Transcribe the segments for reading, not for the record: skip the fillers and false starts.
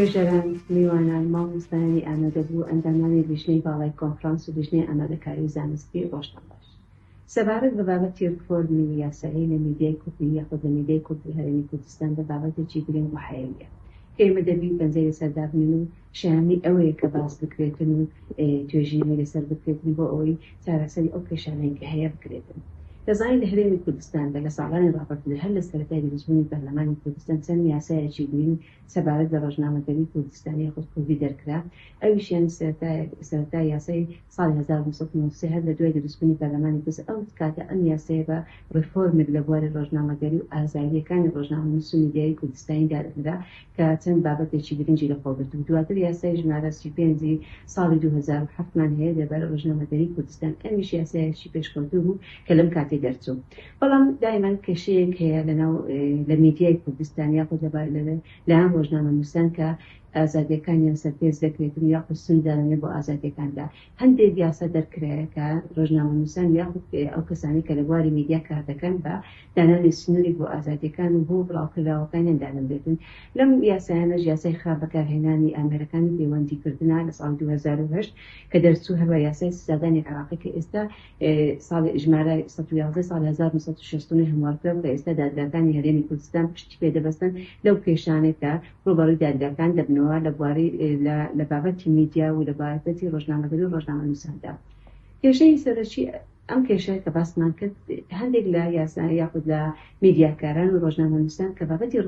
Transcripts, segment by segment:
توێژەران میوانان مامۆستایانی ئامادەبوو ئەندامانی لیژنەی باڵای کۆنفرانس و لیژنەی ئامادەکاری و زانستی ڕۆژتان باش. سەبارەت بە بابەتی ریفۆرمی یاسایی لە میدیای کوردی یاخود لە میدیای کوردی هەرێمی کوردستان بە بابەتێکی گرنگ و حەیەیە کە ئێمە دەبی پەنجەی لەسەر دابنین و شایانی ئەوەیە کە باس بکرێتن و توێژینەی لەسەر بکرێتن بۆ ئەوەی چارەسەری ئەو کێشانەی کە هەیە بکرێتن. دەزانین لە هەرێمی کوردستاندا لە ساڵانی ڕابردوودا هەر لە سەرەتای دروستبوونی پەرلەمانی کوردستان چەند یاسایەکی گرنگ سەبارەت بە ڕۆژنامەگەری کوردستانی یاخود کوردی دەرکرا. ئەویشیان سەرەتای یاسای ساڵی 1993 هەر لە دوای دروستبوونی پەرلەمانی کوردستان ئەو کاتە ئەم یاسایە بە ڕیفۆرمێک لە بواری ڕۆژنامەگەری و ئازادیەکانی ڕۆژنامەنووس و میدیای کوردستانی دادرا کە چەند بابەتێکی گرنگی لەخۆگرت و دواتر یاسای ژمارە 35 ساڵی 2007 مان هەیە لەبارەی ڕۆژنامەگەری کوردستان. ئەمیش یاسایەکی پێشکەوتوو بوو کە لەم کاتی دەرچوو. بەڵام دایمان کێشەیەک هەیە لە میدیای کوردستان یاخود لەلایەن ڕۆژنامەنووسان کە ئازادیەکانیان سەرپێز دەکرێتن یاخود سووددانێ بۆ ئازادیەکاندا. هەندێک یاسا دەرکرایە کە ڕۆژنامەنووسان یاخود ئەو کەسانی کە لە بواری میدیا کار دەکەن بە دانانی سنووری بۆ ئازادیەکان و بۆ بڵاوکراوەکانیان دانم بێتن. لەم یاسایانەش یاسای خراپ بەکارهێنانی ئامێرەکانی پەیوەندیکردنە لە ساڵی 2008 کە دەرچوو هەروە یاسای سزادانی عێراقی کە ئێستا ساڵی ژمارە 111 ساڵی 1960 هەموارکرا و ئێستا دادگاکانی هەرێمی کوردستان پشتی پێدەبەستن لەو کێشانێک کە ڕوبەڕووی دادگاکان دەبنەوە لە بواری لە بابەتی میدیا و لە بابەتی ڕۆژنامەگەری و ڕۆژنامەنووساندا. کێشەی سەرەکی ئەم کێشەیە کە باسمان کرد هەندێک لە یاسایی یاخود لە میدیاکاران و ڕۆژنامەنووسان کە بابەتی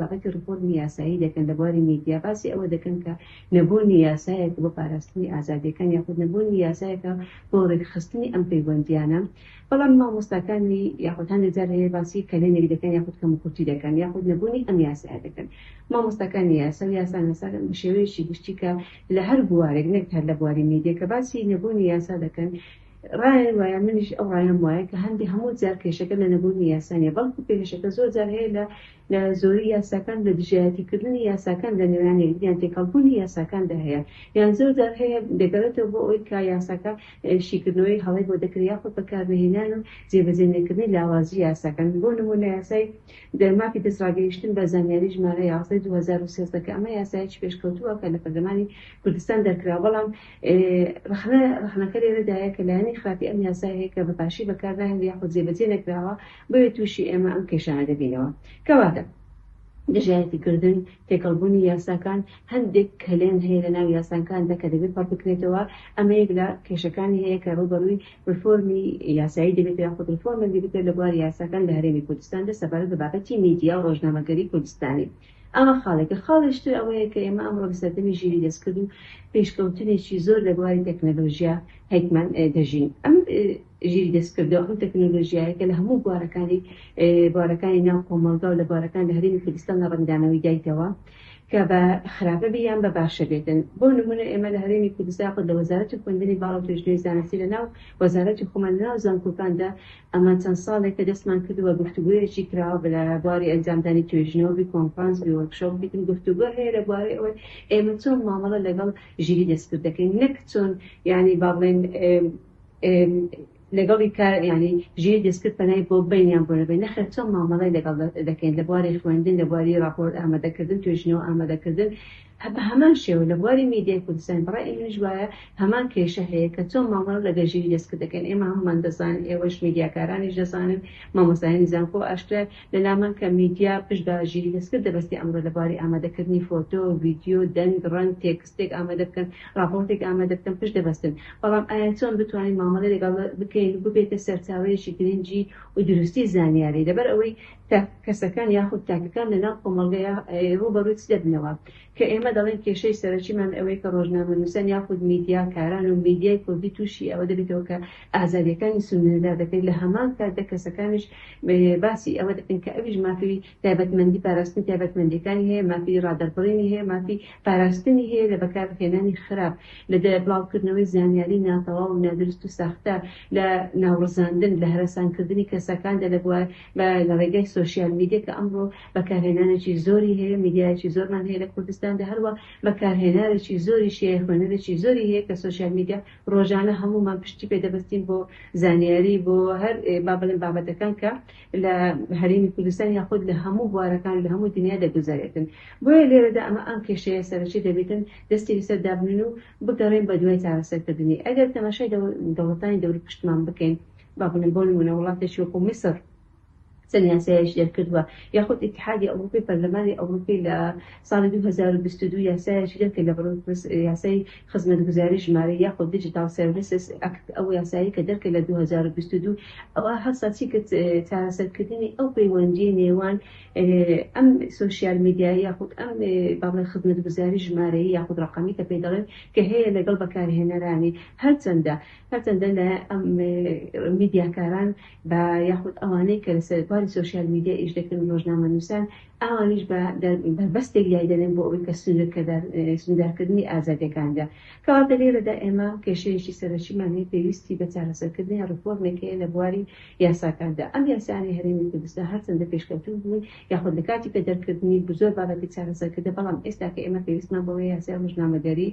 بابەتی ریفۆرمی یاسایی دەکەن لە بواری میدیا باسی ئەوە دەکەن کە نەبوونی یاسایەک بۆ پاراستنی ئازادیەکان یاخود نەبوونی یاسایەکە بۆ ڕێکخستنی ئەم پەیوەندیانە. بەڵام مامۆستاکانی یاخود هەندێک جار هەیە باسی کەلێنێک دەکەن یاخود کەموکورتی دەکەن یاخود نەبوونی ئەم یاسایە دەکەن. مامۆستاکانی یاسا و یاسانەساکان بە شێوەیەکی گشتی کە لە هەر بوارێک نەک هەر لە بواری میدیا کە باسی نەبوونی یاسا دەکەن ڕایان وایە منیش ئەو ڕایان وایە کە هەندی هەموو جار کێشەکە لە نەبوونی یاسانیە بەڵکو کێشەکە زۆر جار هەیە لە زۆری یاساکان لە دژایەتیکردنی یاساکان لە نێوان یان تێکەڵبوونی یاساکاندا هەیە یان زۆر جار هەیە دەگەڕێتەوە بۆ ئەوەی کە یاساکە شیکردنەوەی هەڵەی بۆ دەکرێت یاخود بەکاربهێنان و جێبەجێنێکردنی لاوازی یاساکان. بۆ نمونە یاسای دەرماپی دەستڕاگەیشتن بە زانیاری ژمارە 2013 کە ئەمە یاسایەکی پێشکەوتووە کە لە پەرلەمانی کوردستان دەرکرا. بەڵام ڕخنەکە لێرەدایە کە لایەنی خراپی ئەم یاسای هەیە کە بەپاشی بەکارداهێن یاخود جێبەجێ نەکراوە بۆیە تووشی ئێمە ئەم کێشانە دەبینەوە. کەواتە دژایەتیکردن تێکەڵبوونی یاساکان هەندێک کەلێن هەیە لە ناو یاساکاندا کە دەبێت پڕ بکرێتەوە. ئەمە یەک لە کێشەکانی هەیە کە ڕوبەڕووی ریفۆرمی یاسایی دەبێت یاخود ریفۆرمێک دەبێت لە بواری یاساکان لە هەرێمی کوردستاندا سەبارەت بە بابەتی میدیا و ڕۆژنامەگەری کوردستانی. ئەمە خاڵێکە. خاڵشتر ئەوەیە کە ئێمە ئەمڕۆ بەسەردەمی ژیری دەستکرد و پێشکەوتنێکی زۆر لە بواری تەکنۆلۆژیا هەیتمان دەژین. ئەم ژیری دەستکردەوە ئەم تەکنۆلۆژیایە کە لە هەموو بوارەکانی ناو کۆمەڵگا و لە بوارەکان لە هەرێمی کوردستان لە ڕەنگدانەوەی دایتەوە کە بە خراپە بیان بە باشە بێتن. بۆ نمونە ئێمە لە هەرێمی کوردستان خۆ لە وەزارەتی خوێندنی باڵا و توێژینەوەی زانستی لە ناو وەزارەتی خۆمان لە ناو زانکۆکاندا ئەمە چەند ساڵێک کە دەستمان کردووە گفتوگویەکی کراوە لە بواری ئەنجامدانی توێژینەوەی کۆنفرانس بی وەرکشۆپ بیتن گفتوگۆ هەیە لە بواری ئەوەی ئێمە چۆن مامەڵە لەگەڵ ژیری دەستکرد دەکەین نەک چۆن یعنی با بڵێن لەگەڵی کار ینی ژیری دەستکرد پەنای بۆ بینیان بۆ نەبێ نەخێر چۆن مامەڵای لەگەڵ دەکەین لە بواری خوێندن لە بواری راپۆرت ئامادەکردن توێژینەوە ئامادەکردن بە هەمان شێوە لە بواری میدیای کوردستان بەڕای ئێمەش وایە هەمان کێشە هەیە کە چۆن مامەڵە لەگەڵ ژیری دەستکرد دەکەین. ئێمە هەمومان دەزانین ئێوەش میدیاکارانیش دەزانن مامۆستایانی زانکۆ ئاشکرا لەلامان کە میدیا پشت بە ژیری دەستکرد دەبەستی ئەمڕۆ لە بواری ئامادەکردنی فۆتۆ ڤیدیۆ دەنگ ڕەنگ تێکستێک ئامادە بکەن راپۆرتێک ئامادە بکەن پشت دەبەستن. بەڵام ئایا چۆن بتوانین مامەڵە لەگەڵ بکەین و ببێتە سەرچاوەیەکی گرنگی و دروستی زانیاری لەبەر ئەوەی کەسەکان یاخود تاکەکان لە ناو کۆمەڵگەیە ڕوبەڕووی چ دەبنەوە کە ئێمە دەڵێن کێشەی سەرەکیمان ئەوەی کە ڕۆژنامەنووسان یاخود میدیاکاران و میدیای کوردی تووشی ئەوە دەبێتەوە کە ئازادیەکانی سنووردار دەکەیت لە هەمان کاتدا کەسەکانش باسی ئەوە دەکەن کە ئەویش مافی تایبەتمەندی پاراستنی تایبەتمەندیەکانی هەیە مافی ڕادەربڕینی هەیە مافی پاراستنی هەیە لە بەکارهێنانی خراپ لە بڵاوکردنەوەی زانیاری ناتەواو و نادرست و ساختە لە ناوڕزاندن لە هەرەسانکردنی کەسەکاندا لە ڕێگای سۆشیال میدیا کە ئەمڕۆ بەکارهێنانێکی زۆری هەیە میدیایکی زۆرمان هەیە لە کوردستاندا هەروە بەکارهێنارێکی زۆریشی خوێنەرێکی زۆری هەیە کە سوشیال میدیا ڕۆژانە هەمومان پشتی پێدەبەستین بۆ زانیاری بۆ هەر با بڵێن بابەتەکان کە لە هەرێمی کوردستان یاخود لە هەموو بوارەکان لە هەموو دنیا دەگوزارێتن. بۆیە لێرەدا ئەمە ئەم کێشەیە سەرەکی دەبێتن دەستی لەسەر دابنین و بگەڕێن بە دوای چارەسەرکردنی. ئەگەر تەماشای دەوڵەتانی دەوری پشتمان بکەین با بڵێن بۆ نمونە وڵاتێکی وەکو میسر چەند یاسایەش دەرکردووە یاخود ئیتحادی ئەوروپی پەرلەمانی ئەوروپی لە ساڵی 2022 یاسایەکی دەرکرد لە بەڕێوەبەر یاسای خزمەتگوزاری ژمارە یاخود دیجیتال سەرویسز ئەکت ئەو یاسایی کە دەرکرد لە 2022 ئەوە هەستا چی کرد چارەسەرکردنی ئەو پەیوەندیە نێوان ئەم سوشیال میدیایی یاخود ئەم با بڵێن خزمەتگوزاری ژمارەیی یاخود ڕقەمی کە پێی دەڵێن کە هەیە لەگەڵ بەکارهێنەرانی هەرچەندە لە ئەم میدیاکاران بە یاخود ئەوانەی کە لەسەر باری سوشیال میدیا ئیش دەکەن ڕۆژنامە نووسان ئەوانیش بەستێک لای دەنێن بۆ ئەوەی کە سنوردارکردنی ئازادیەکاندا کەواتە لێرەدا ئێمە کێشەیەکی سەرەکیمان هەیە پێویستی بە چارەسەرکردنی ڕفۆرمێک هەیە لە بواری یاساکاندا. ئەم یاسانی هەرێمی کوردستان هەرچەندە پێشکەوتوو بوون یاخود لە کاتی پێدەرکردنی زۆر بابەتی چارەسەرکردە بەڵام ئێستا کە ئێمە پێویستمان بەوەی یاسای ڕۆژنامەداری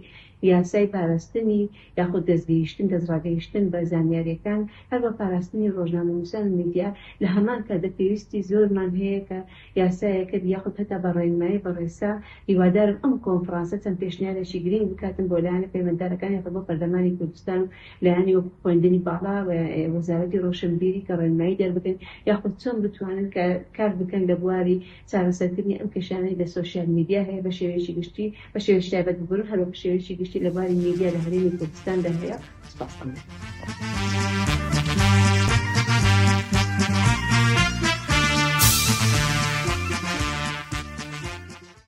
یاسای پاراستنی یاخود دەستگەیشتن دەستڕاگەیشتن بە زانیاریەکان هەروە پاراستنی ڕۆژنامە نووسان میدیا لە هەمان کاتدا پێویستی زۆرمان هەیە کە یاسایەکە یاخود هەتا بە ڕێنمایی بەڕێسا هیوادارم ئەم کۆنفرانسە چەند پێشنیارێکی گرنگ بکاتن بۆ لایەنە پەیوەنددارەکان یاخود بۆ پەرلەمانی کوردستان و لایەنی وەکو خوێندنی باڵا و وەزارەتی ڕۆشنبیری کە ڕێنمایی دەربکەن یاخود چۆن بتوانن کار بکەن لە بواری چارەسەرکردنی ئەم کێشانەی لە سوشیال میدیا هەیە بە شێوەیەکی گشتی بە شێوەیەکی تایبەت ببوون هەروە بە شێوەیەکی گشتی لە بواری میدیا لە هەرێمی کوردستاندا هەیە. سپاس.